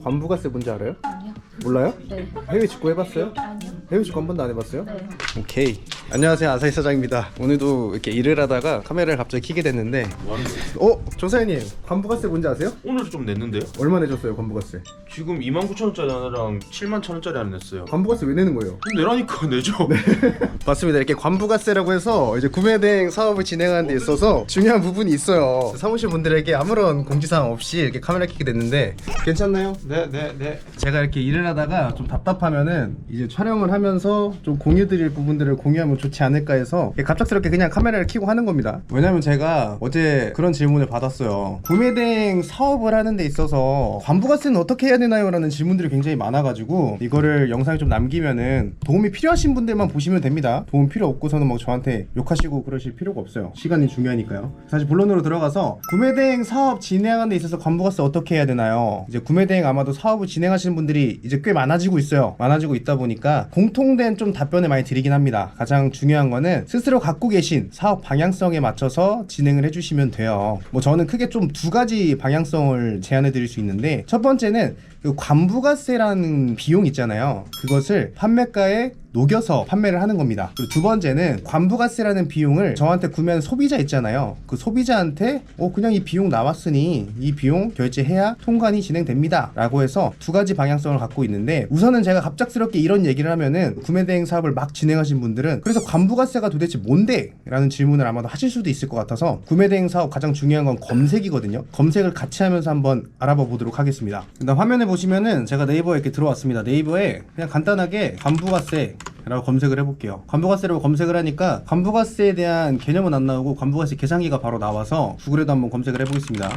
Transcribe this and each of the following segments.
관부가세 뭔지 알아요? 아니요. 몰라요? 네. 해외 직구 해봤어요? 아니요. 해외 직구 한 번도 안 해봤어요? 네. 오케이. 안녕하세요, 아사히 사장입니다. 오늘도 이렇게 일을 하다가 카메라를 갑자기 켜게 됐는데, 조사장님, 관부가세 뭔지 아세요? 오늘 좀 냈는데요? 얼마 내셨어요, 관부가세? 지금 29,000원짜리 하나랑 71,000원짜리 하나 냈어요. 관부가세 왜 내는 거예요? 그럼 내라니까 내죠. 맞습니다. 이렇게 관부가세라고 해서 이제 구매대행 사업을 진행하는 데 있어서 중요한 부분이 있어요. 사무실 분들에게 아무런 공지사항 없이 이렇게 카메라 켜게 됐는데 괜찮나요? 네. 제가 이렇게 일을 하다가 좀 답답하면은 이제 촬영을 하면서 좀 공유드릴 부분들을 공유하면 좋지 않을까 해서 갑작스럽게 그냥 카메라를 켜고 하는 겁니다. 왜냐면 제가 어제 그런 질문을 받았어요. 구매대행 사업을 하는 데 있어서 관부가세는 어떻게 해야 되나요? 라는 질문들이 굉장히 많아가지고 이거를 영상에 좀 남기면은 도움이 필요하신 분들만 보시면 됩니다. 도움 필요 없고서는 막 저한테 욕하시고 그러실 필요가 없어요. 시간이 중요하니까요. 다시 본론으로 들어가서 구매대행 사업 진행하는 데 있어서 관부가세 어떻게 해야 되나요? 이제 구매대행 아마도 사업을 진행하시는 분들이 이제 꽤 많아지고 있어요. 많아지고 있다 보니까 공통된 좀 답변을 많이 드리긴 합니다. 가장 중요한 거는 스스로 갖고 계신 사업 방향성에 맞춰서 진행을 해주시면 돼요. 뭐 저는 크게 좀 두 가지 방향성을 제안해 드릴 수 있는데, 첫 번째는 그 관부가세라는 비용 있잖아요. 그것을 판매가에 녹여서 판매를 하는 겁니다. 그리고 두 번째는 관부가세라는 비용을 저한테 구매한 소비자 있잖아요. 그 소비자한테 그냥 이 비용 나왔으니 이 비용 결제해야 통관이 진행됩니다 라고 해서 두 가지 방향성을 갖고 있는데, 우선은 제가 갑작스럽게 이런 얘기를 하면은 구매대행 사업을 막 진행하신 분들은 그래서 관부가세가 도대체 뭔데? 라는 질문을 아마도 하실 수도 있을 것 같아서, 구매대행 사업 가장 중요한 건 검색이거든요. 검색을 같이 하면서 한번 알아봐 보도록 하겠습니다. 일단 화면에 보시면은 제가 네이버에 이렇게 들어왔습니다. 네이버에 그냥 간단하게 관부가세 라고 검색을 해볼게요. 관부가세라고 검색을 하니까 관부가세에 대한 개념은 안 나오고 관부가세 계산기가 바로 나와서 구글에도 한번 검색을 해보겠습니다.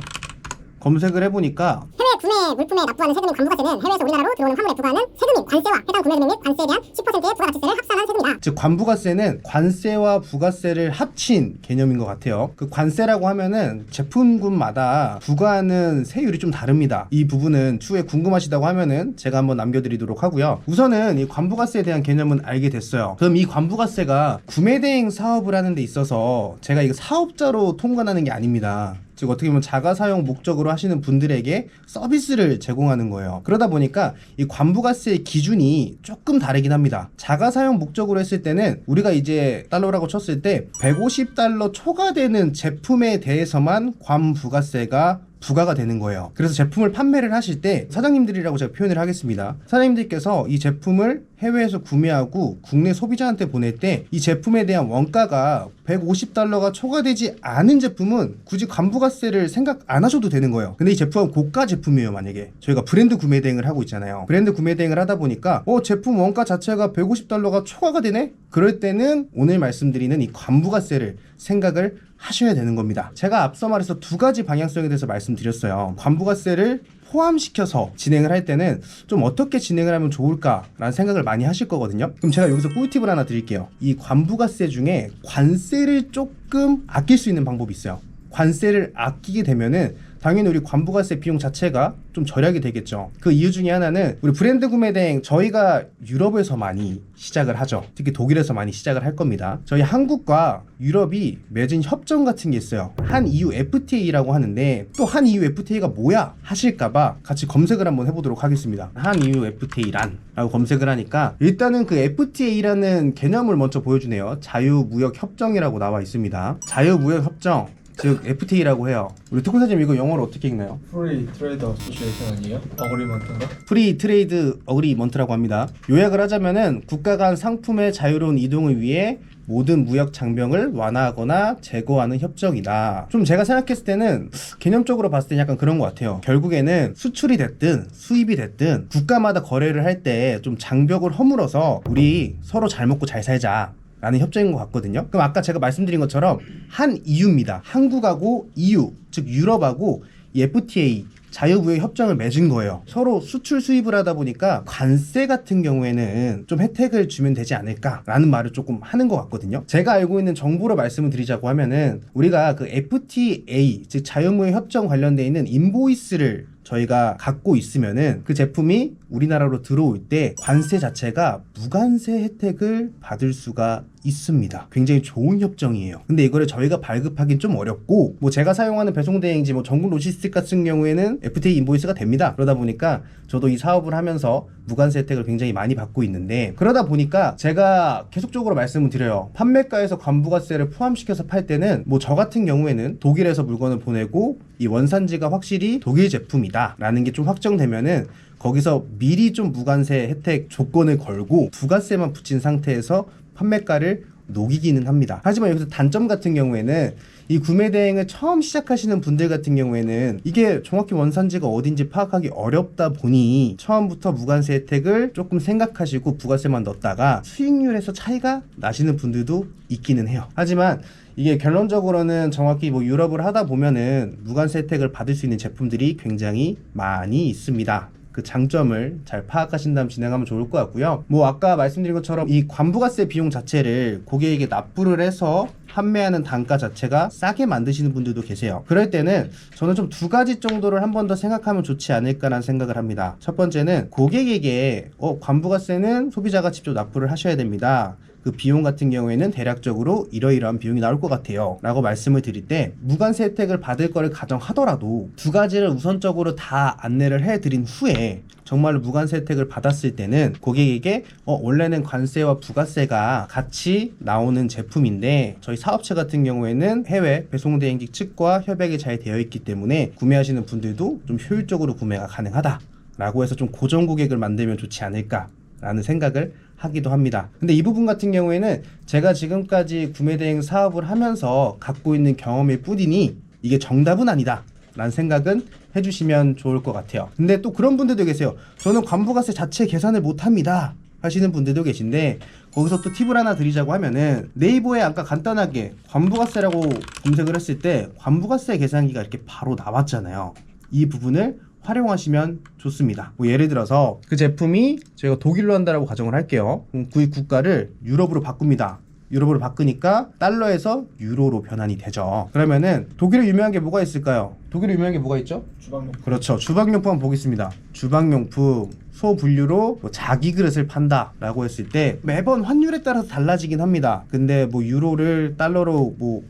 검색을 해보니까 해외 구매 물품에 납부하는 세금인 관부가세는 해외에서 우리나라로 들어오는 화물에 부과하는 세금인 관세와 해당 구매 금액 및 관세에 대한 10%의 부가가치세를 합산한 세금이다. 즉 관부가세는 관세와 부가세를 합친 개념인 것 같아요. 그 관세라고 하면은 제품군마다 부과하는 세율이 좀 다릅니다. 이 부분은 추후에 궁금하시다고 하면은 제가 한번 남겨드리도록 하고요. 우선은 이 관부가세에 대한 개념은 알게 됐어요. 그럼 이 관부가세가 구매대행 사업을 하는 데 있어서 제가 이거 사업자로 통관하는 게 아닙니다. 즉 어떻게 보면 자가사용 목적으로 하시는 분들에게 서비스를 제공하는 거예요. 그러다 보니까 이 관부가세의 기준이 조금 다르긴 합니다. 자가사용 목적으로 했을 때는 우리가 이제 달러라고 쳤을 때 150달러 초과되는 제품에 대해서만 관부가세가 부과가 되는 거예요. 그래서 제품을 판매를 하실 때 사장님들이라고 제가 표현을 하겠습니다. 사장님들께서 이 제품을 해외에서 구매하고 국내 소비자한테 보낼 때 이 제품에 대한 원가가 150달러가 초과되지 않은 제품은 굳이 관부가세를 생각 안 하셔도 되는 거예요. 근데 이 제품은 고가 제품이에요. 만약에 저희가 브랜드 구매 대행을 하고 있잖아요. 브랜드 구매 대행을 하다 보니까 제품 원가 자체가 150달러가 초과가 되네? 그럴 때는 오늘 말씀드리는 이 관부가세를 생각을 하셔야 되는 겁니다. 제가 앞서 말해서 두 가지 방향성에 대해서 말씀드렸어요. 관부가세를 포함시켜서 진행을 할 때는 좀 어떻게 진행을 하면 좋을까라는 생각을 많이 하실 거거든요. 그럼 제가 여기서 꿀팁을 하나 드릴게요. 이 관부가세 중에 관세를 조금 아낄 수 있는 방법이 있어요. 관세를 아끼게 되면은 당연히 우리 관부가세 비용 자체가 좀 절약이 되겠죠. 그 이유 중에 하나는 우리 브랜드 구매 대행, 저희가 유럽에서 많이 시작을 하죠. 특히 독일에서 많이 시작을 할 겁니다. 저희 한국과 유럽이 맺은 협정 같은 게 있어요. 한 EU FTA라고 하는데, 또 한 EU FTA가 뭐야 하실까봐 같이 검색을 한번 해보도록 하겠습니다. 한 EU FTA란 라고 검색을 하니까 일단은 그 FTA라는 개념을 먼저 보여주네요. 자유무역협정이라고 나와 있습니다. 자유무역협정, 즉 FTA라고 해요. 우리 특훈사님 이거 영어로 어떻게 읽나요? 프리 트레이드 어소시에이션 아니에요? 어그리먼트인가? 프리 트레이드 어그리먼트라고 합니다. 요약을 하자면은 국가 간 상품의 자유로운 이동을 위해 모든 무역 장벽을 완화하거나 제거하는 협정이다. 좀 제가 생각했을 때는 개념적으로 봤을 때 약간 그런 것 같아요. 결국에는 수출이 됐든 수입이 됐든 국가마다 거래를 할 때 좀 장벽을 허물어서 우리 서로 잘 먹고 잘 살자 라는 협정인 것 같거든요. 그럼 아까 제가 말씀드린 것처럼 한 EU입니다. 한국하고 EU, 즉 유럽하고 이 FTA 자유무역 협정을 맺은 거예요. 서로 수출 수입을 하다 보니까 관세 같은 경우에는 좀 혜택을 주면 되지 않을까라는 말을 조금 하는 것 같거든요. 제가 알고 있는 정보로 말씀을 드리자고 하면은 우리가 그 FTA, 즉 자유무역 협정 관련돼 있는 인보이스를 저희가 갖고 있으면은 그 제품이 우리나라로 들어올 때 관세 자체가 무관세 혜택을 받을 수가 있습니다. 굉장히 좋은 협정이에요. 근데 이거를 저희가 발급하긴 좀 어렵고, 뭐 제가 사용하는 배송대행지, 뭐 전국 로지스틱 같은 경우에는 FTA 인보이스가 됩니다. 그러다 보니까 저도 이 사업을 하면서 무관세 혜택을 굉장히 많이 받고 있는데, 그러다 보니까 제가 계속적으로 말씀을 드려요. 판매가에서 관부가세를 포함시켜서 팔 때는 뭐 저 같은 경우에는 독일에서 물건을 보내고 이 원산지가 확실히 독일 제품이다 라는 게 좀 확정되면은 거기서 미리 좀 무관세 혜택 조건을 걸고 부가세만 붙인 상태에서 판매가를 녹이기는 합니다. 하지만 여기서 단점 같은 경우에는 이 구매 대행을 처음 시작하시는 분들 같은 경우에는 이게 정확히 원산지가 어딘지 파악하기 어렵다 보니 처음부터 무관세 혜택을 조금 생각하시고 부가세만 넣었다가 수익률에서 차이가 나시는 분들도 있기는 해요. 하지만 이게 결론적으로는 정확히 뭐 유럽을 하다 보면은 무관세 혜택을 받을 수 있는 제품들이 굉장히 많이 있습니다. 그 장점을 잘 파악하신 다음 진행하면 좋을 것 같고요. 뭐 아까 말씀드린 것처럼 이 관부가세 비용 자체를 고객에게 납부를 해서 판매하는 단가 자체가 싸게 만드시는 분들도 계세요. 그럴 때는 저는 좀 두 가지 정도를 한 번 더 생각하면 좋지 않을까라는 생각을 합니다. 첫 번째는 고객에게 관부가세는 소비자가 직접 납부를 하셔야 됩니다. 그 비용 같은 경우에는 대략적으로 이러이러한 비용이 나올 것 같아요 라고 말씀을 드릴 때 무관세 혜택을 받을 거를 가정하더라도 두 가지를 우선적으로 다 안내를 해드린 후에 정말로 무관세 혜택을 받았을 때는 고객에게 원래는 관세와 부가세가 같이 나오는 제품인데 저희 사업체 같은 경우에는 해외 배송대행지 측과 협약이 잘 되어 있기 때문에 구매하시는 분들도 좀 효율적으로 구매가 가능하다 라고 해서 좀 고정 고객을 만들면 좋지 않을까 라는 생각을 하기도 합니다. 근데 이 부분 같은 경우에는 제가 지금까지 구매대행 사업을 하면서 갖고 있는 경험일 뿐이니 이게 정답은 아니다 라는 생각은 해주시면 좋을 것 같아요. 근데 또 그런 분들도 계세요. 저는 관부가세 자체 계산을 못합니다 하시는 분들도 계신데 거기서 또 팁을 하나 드리자고 하면은 네이버에 아까 간단하게 관부가세라고 검색을 했을 때 관부가세 계산기가 이렇게 바로 나왔잖아요. 이 부분을 활용하시면 좋습니다. 뭐 예를 들어서 그 제품이 저희가 독일로 한다라고 가정을 할게요. 그럼 구입 국가를 유럽으로 바꿉니다. 유럽으로 바꾸니까 달러에서 유로로 변환이 되죠. 그러면은 독일에 유명한 게 뭐가 있을까요? 독일에 유명한 게 뭐가 있죠? 주방용품. 그렇죠. 주방용품 한번 보겠습니다. 주방용품 소분류로 뭐 자기 그릇을 판다 라고 했을 때 매번 환율에 따라서 달라지긴 합니다. 근데 뭐 유로를 달러로 뭐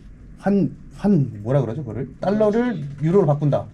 뭐라 그러죠 그거를? 달러를 유로로 바꾼다.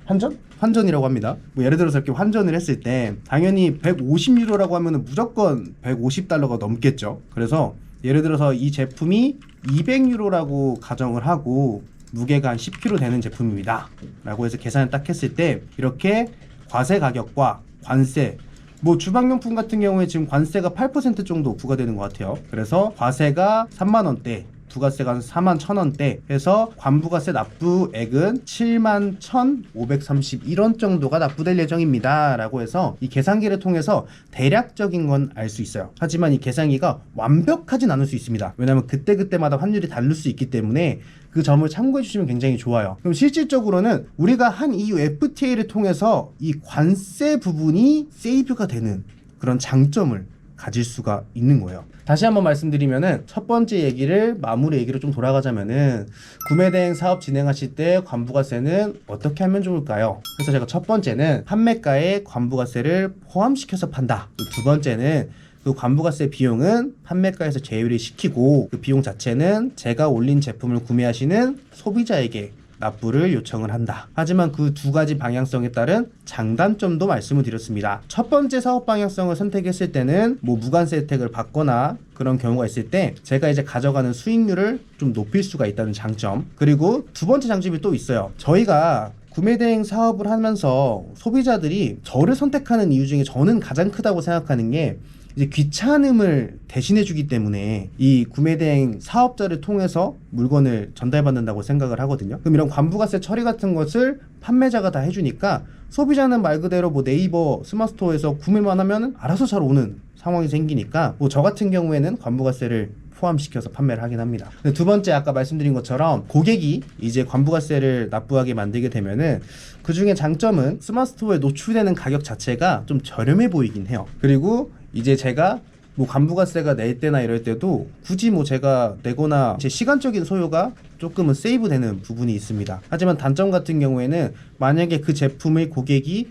환전? 환전이라고 합니다. 뭐 예를 들어서 이렇게 환전을 했을 때 당연히 150유로라고 하면은 무조건 150달러가 넘겠죠. 그래서 예를 들어서 이 제품이 200유로라고 가정을 하고 무게가 한 10kg 되는 제품입니다 라고 해서 계산을 딱 했을 때 이렇게 과세 가격과 관세 뭐 주방용품 같은 경우에 지금 관세가 8% 정도 부과되는 것 같아요. 그래서 과세가 3만원대 부가세가 한 41,000원대 해서 관부가세 납부액은 71,531원 정도가 납부될 예정입니다 라고 해서 이 계산기를 통해서 대략적인 건 알 수 있어요. 하지만 이 계산기가 완벽하진 않을 수 있습니다. 왜냐하면 그때그때마다 환율이 다를 수 있기 때문에 그 점을 참고해 주시면 굉장히 좋아요. 그럼 실질적으로는 우리가 한 EU FTA를 통해서 이 관세 부분이 세이브가 되는 그런 장점을 가질 수가 있는 거예요. 다시 한번 말씀드리면은 첫 번째 얘기를 마무리 얘기로 좀 돌아가자면은 구매대행 사업 진행하실 때 관부가세는 어떻게 하면 좋을까요? 그래서 제가 첫 번째는 판매가에 관부가세를 포함시켜서 판다. 두 번째는 그 관부가세 비용은 판매가에서 제외를 시키고 그 비용 자체는 제가 올린 제품을 구매하시는 소비자에게 납부를 요청을 한다. 하지만 그 두 가지 방향성에 따른 장단점도 말씀을 드렸습니다. 첫 번째 사업 방향성을 선택했을 때는 뭐 무관세 혜택을 받거나 그런 경우가 있을 때 제가 이제 가져가는 수익률을 좀 높일 수가 있다는 장점. 그리고 두 번째 장점이 또 있어요. 저희가 구매대행 사업을 하면서 소비자들이 저를 선택하는 이유 중에 저는 가장 크다고 생각하는 게 이제 귀찮음을 대신해 주기 때문에 이 구매대행 사업자를 통해서 물건을 전달받는다고 생각을 하거든요. 그럼 이런 관부가세 처리 같은 것을 판매자가 다 해주니까 소비자는 말 그대로 뭐 네이버 스마트스토어에서 구매만 하면 알아서 잘 오는 상황이 생기니까 뭐 저 같은 경우에는 관부가세를 포함시켜서 판매를 하긴 합니다. 두 번째 아까 말씀드린 것처럼 고객이 이제 관부가세를 납부하게 만들게 되면은 그 중에 장점은 스마트스토어에 노출되는 가격 자체가 좀 저렴해 보이긴 해요. 그리고 이제 제가 뭐 관부가세가 낼 때나 이럴 때도 굳이 뭐 제가 내거나 제 시간적인 소요가 조금은 세이브 되는 부분이 있습니다. 하지만 단점 같은 경우에는 만약에 그 제품의 고객이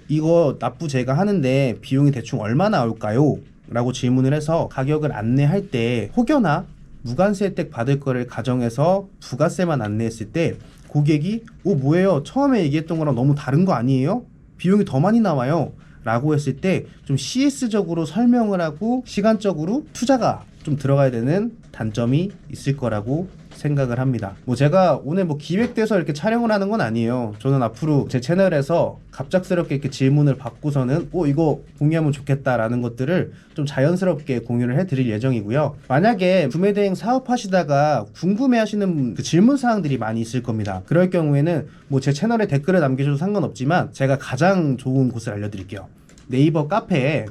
이거 납부 제가 하는데 비용이 대충 얼마 나올까요? 라고 질문을 해서 가격을 안내할 때 혹여나 무관세 혜택 받을 거를 가정해서 부가세만 안내했을 때 고객이 뭐예요? 처음에 얘기했던 거랑 너무 다른 거 아니에요? 비용이 더 많이 나와요 라고 했을 때 좀 CS적으로 설명을 하고 시간적으로 투자가 좀 들어가야 되는 단점이 있을 거라고 생각을 합니다. 제가 오늘 기획돼서 이렇게 촬영을 하는 건 아니에요. 저는 앞으로 제 채널에서 갑작스럽게 이렇게 질문을 받고서는 이거 공유하면 좋겠다라는 것들을 좀 자연스럽게 공유를 해드릴 예정이고요. 만약에 구매대행 사업하시다가 궁금해하시는 그 질문 사항들이 많이 있을 겁니다. 그럴 경우에는 제 채널에 댓글을 남겨줘도 상관없지만 제가 가장 좋은 곳을 알려드릴게요. 네이버 카페에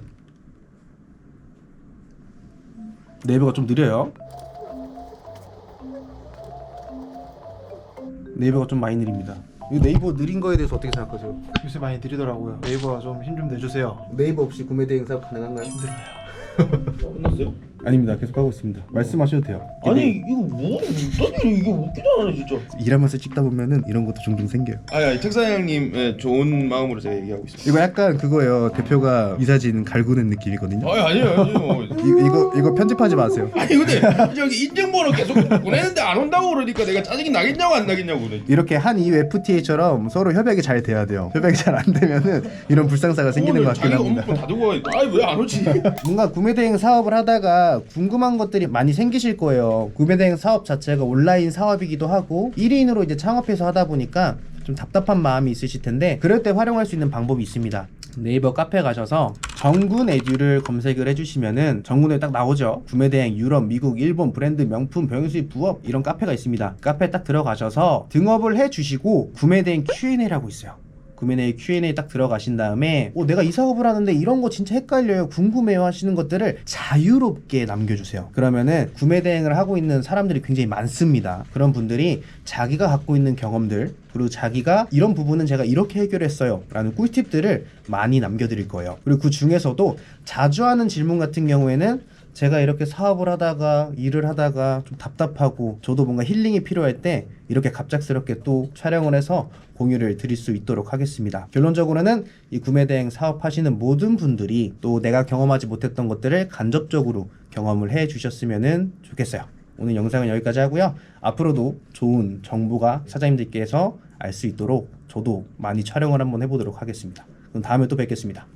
네이버가 좀 느려요. 네이버가 좀 많이 느립니다. 이 네이버 느린 거에 대해서 어떻게 생각하세요? 요새 많이 느리더라고요. 네이버가 좀 힘 좀 내주세요. 네이버 없이 구매 대행 사업 가능한가요? 끝났어요? 아닙니다. 계속 하고 있습니다. 말씀하셔도 돼요. 아니 이거 이게 웃기도 않네 진짜. 일하면서 찍다 보면은 이런 것도 종종 생겨요. 아니 택사장님 좋은 마음으로 제가 얘기하고 있습니다. 이거 약간 그거예요. 대표가 이사진 갈구는 느낌이거든요. 아니요. 이거 편집하지 마세요. 아니 근데 저기 인증번호 계속 보내는데 안 온다고 그러니까 내가 짜증이 나겠냐고 안 나겠냐고 그래. 이렇게 한 EU FTA처럼 서로 협약이 잘 돼야 돼요. 협약이 잘 안 되면은 이런 불상사가 생기는 것 같긴 자기 합니다. 업무 다 두고 가니까 왜 안 오지? 뭔가 구매대행 사업을 하다가 궁금한 것들이 많이 생기실 거예요. 구매대행 사업 자체가 온라인 사업이기도 하고 1인으로 이제 창업해서 하다 보니까 좀 답답한 마음이 있으실 텐데 그럴 때 활용할 수 있는 방법이 있습니다. 네이버 카페 가셔서 정군 에듀를 검색을 해주시면은 정군에 딱 나오죠. 구매대행 유럽, 미국, 일본 브랜드 명품 병행수입 부업 이런 카페가 있습니다. 카페에 딱 들어가셔서 등업을 해주시고 구매대행 Q&A라고 있어요. 구매대행 Q&A 딱 들어가신 다음에 내가 이 사업을 하는데 이런 거 진짜 헷갈려요 궁금해요 하시는 것들을 자유롭게 남겨주세요. 그러면은 구매대행을 하고 있는 사람들이 굉장히 많습니다. 그런 분들이 자기가 갖고 있는 경험들 그리고 자기가 이런 부분은 제가 이렇게 해결했어요 라는 꿀팁들을 많이 남겨드릴 거예요. 그리고 그 중에서도 자주 하는 질문 같은 경우에는 제가 이렇게 사업을 하다가 일을 하다가 좀 답답하고 저도 뭔가 힐링이 필요할 때 이렇게 갑작스럽게 또 촬영을 해서 공유를 드릴 수 있도록 하겠습니다. 결론적으로는 이 구매대행 사업하시는 모든 분들이 또 내가 경험하지 못했던 것들을 간접적으로 경험을 해 주셨으면 좋겠어요. 오늘 영상은 여기까지 하고요. 앞으로도 좋은 정보가 사장님들께서 알 수 있도록 저도 많이 촬영을 한번 해보도록 하겠습니다. 그럼 다음에 또 뵙겠습니다.